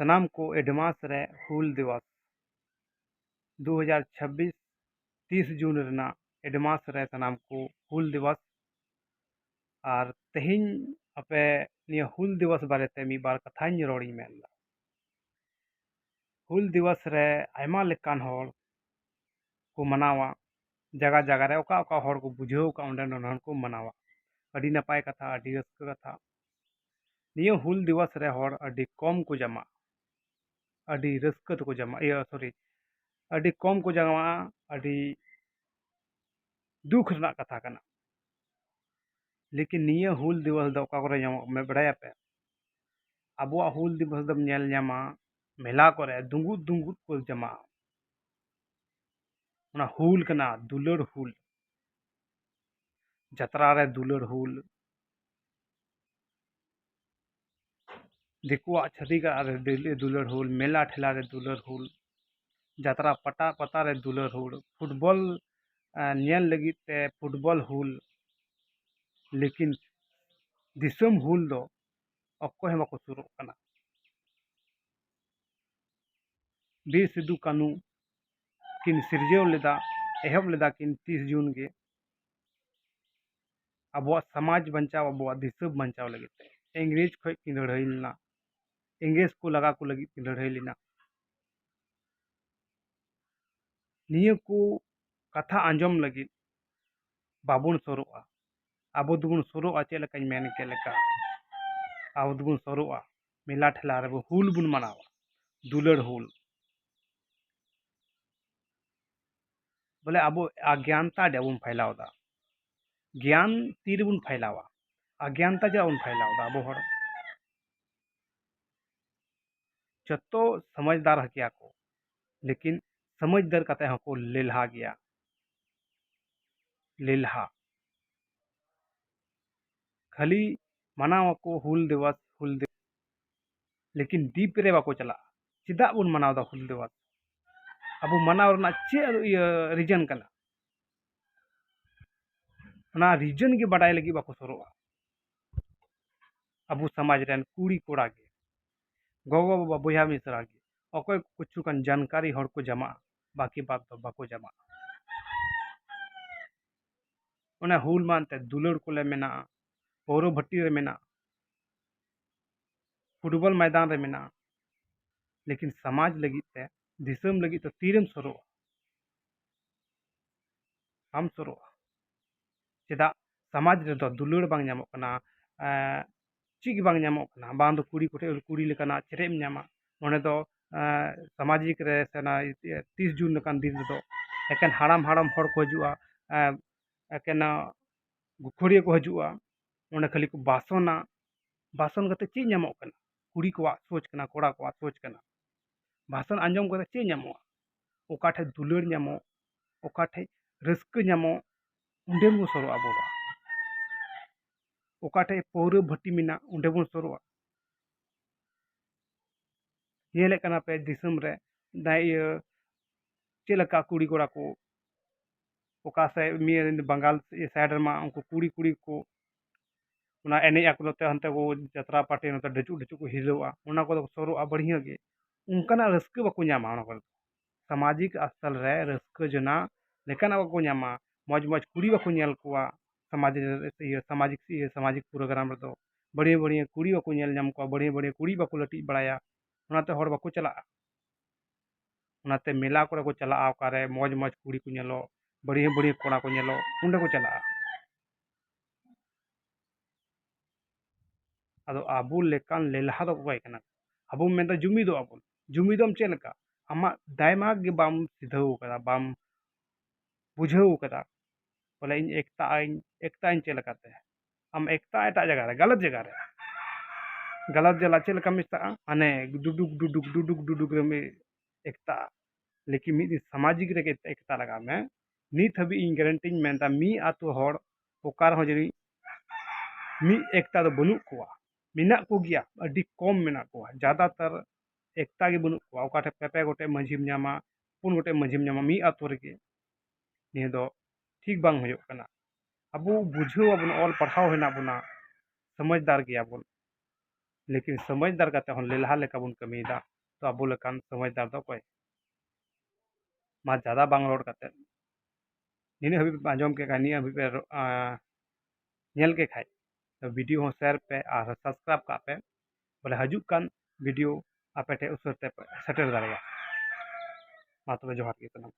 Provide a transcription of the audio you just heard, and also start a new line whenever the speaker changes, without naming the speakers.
सनाम को एडवांस रे हुल दिवस 2026 30 जून रेना एडवांस रे सनाम को हुल दिवस और तेहिं अपे निया हुल दिवस बारेते मी बार कथाኝ रोड़ी मेनदा हुल दिवस रे आयमा लेकान होड़ को मनावा जगह जगह रे ओका ओका होड़ को बुझाव का उंडे नोन को मनावा अडी नपाय कथा अडी रस्क कथा निया हुल दिवस रे होड़ अडी कम को जमा अडी रस्क को जमा सॉरी अडी कम को जमा अडी दुख रना कथा कना लेकिन निया हुल दिवस दो का करे मैं बड़ाया पे अबुआ हुल दिवस दम नेल न्यामा मेला करे दुंगुत दुंगुत को जमा उना हुल कना दुलड़ हुल जतरा रे दुलड़ हुल दिकुआ छतिका रे दुलड़ हुल मेला ठेला रे दुलड़ हुल जतरा पटा पता रे दुलड़ हुल फुटबॉल नेल लगी ते फुटबॉल हुल लेकिन दिसम हुल दो अक्को हेमा को सुरो कना बीर सिद्धू कानू किन सिरजेव लेदा एहब लेदा किन 30 जून के अबुआ समाज बंचाव अबुआ दिसम बंचाव लगी ते इंग्रेज खय किन लड़ाई लेना इंग्रेज को लगा को लगी किन लड़ाई लेना निया को कथा आंजम लगी बाबुन सरोआ अब दुबुन सरोआ चेल लकाñ मेन के लेका अब दुबुन सरोआ मेला ठेला रे हुल बुन मनावा दुलड़ हुल बोले अब अज्ञानता डेबुन फैलावदा ज्ञान तीर बुन फैलावा अज्ञानता जा बुन फैलावदा अब हर जतो समझदार हकिया को लेकिन समझदार कते हको लेल्हा गया लेल्हा खाली मनावा को हुल दिवस लेकिन दीप रे बाको चला चिदा बुन मनावदा हुल दिवस अब मनाव रना चे रीजन कना ना रीजन के बड़ाई लगी बाको सरोआ अब समाज रेन कुड़ी कोड़ा के गोगो बाबा बुझा मिश्रा के अकोय कुछ कन जानकारी हर को जमा बाकी बात तो बाको जमा उन्हें हुल मानते दुलड़ को ले मेना पौरो भट्टी रे मेना फुटबॉल मैदान रे मेना लेकिन समाज लगी ते दिसम लगी तो तीरम सरो हम सरो चेदा समाज रे तो दुलड़ बांग ᱧᱟᱢᱚᱜ ᱠᱟᱱᱟ चिक बांग ᱧᱟᱢᱚᱜ ᱠᱟᱱᱟ बांग दो कुड़ी कोठे कुड़ी लेकाना चेरेम ᱧᱟᱢᱟ ओने दो सामाजिक रे सेना 30 जून लकान दिन दो एकेन हाड़ाम हाड़ाम हड़ को हजुआ एकेन गुखड़िया को हजुआ ओने खाली को बासना भाषण करते चे ᱧᱟᱢᱚᱜ ᱠᱟᱱᱟ कुड़ी को सोच कना कोड़ा को सोच कना भाषण आंजम करते चे ᱧᱟᱢᱚᱜᱼᱟ ओकाठे दुलड़ ᱧᱟᱢᱚᱜ ओकाठे रस्क ᱧᱟᱢᱚᱜ उंडे बो सरो अबोबा ओकाठे पौर भट्टी मिना उंडे बो सरो ये लेकना पे दिसम रे दाई चेलका कुड़ी कोड़ा को ओका से मी बंगाल साइड मा उनको कुड़ी कुड़ी को उना एने आकुलते हंते को जतरा पार्टी नते ढचु ढचु को हिलोआ उना को सरो बढ़िया गे उनकना रस्क बको ᱧᱟᱢᱟ उना को सामाजिक स्थल रे रस्क जना लेकना बको ᱧᱟᱢᱟ मौज मौज कुड़ी बको नेल कोआ सामाजिक प्रोग्राम रे बढ़िया बढ़िया कुड़ी बको नेल ᱧᱟᱢ कोआ बढ़िया बढ़िया कुड़ी बको लटी बड़ाया उनाते हड़ बको चला उनाते मेला करे को चला ओकारे मौज मौज कुड़ी को नेलो बढ़िया बढ़िया कोड़ा को नेलो उंडे को चला अदो आबू लेकान लेल्हा दो कोय कना आबू मेंदा जुमिदो आबू जुमिदम चेलका आमा दायमाग गे बाम सिधौ कदा बाम बुझौ कदा बोले इन एकता इन चेलकाते हम एकता एटा जगह रे गलत जला चेलका मिस्ता अने डुडुक डुडुक डुडुक डुडुक रे में एकता लेकिन मी सामाजिक रे एकता लगा में नीत हबी इन गारंटी मेंदा मी आतो हड़ ओकार हो जरी मी एकता दो बनुक कोआ मिना को गया अडी कम मेना को ज्यादातर एकता के बनुक को ओकाठे पेपे गोटे मझिम ᱧᱟᱢᱟ पुन गोटे मझिम ᱧᱟᱢᱟ मी आतो रे निये दो ठीक बांग होयो कना अब बुझो अब ऑल पढ़ाओ हेना बुना समझदार गया बोल लेकिन समझदार कते हन लेलहा लेका बन कमीदा तो अबो लेकान समझदार दो कोई मा ज़्यादा बांग रोड कते निने हबी आंजम के का निया हबी पे नेल के खाई तो वीडियो हो शेयर पे और सब्सक्राइब का पे बोले हजूक कान वीडियो आपे ठे उसरते सेटर दाड़ेया मा तबे जोहार गे कना।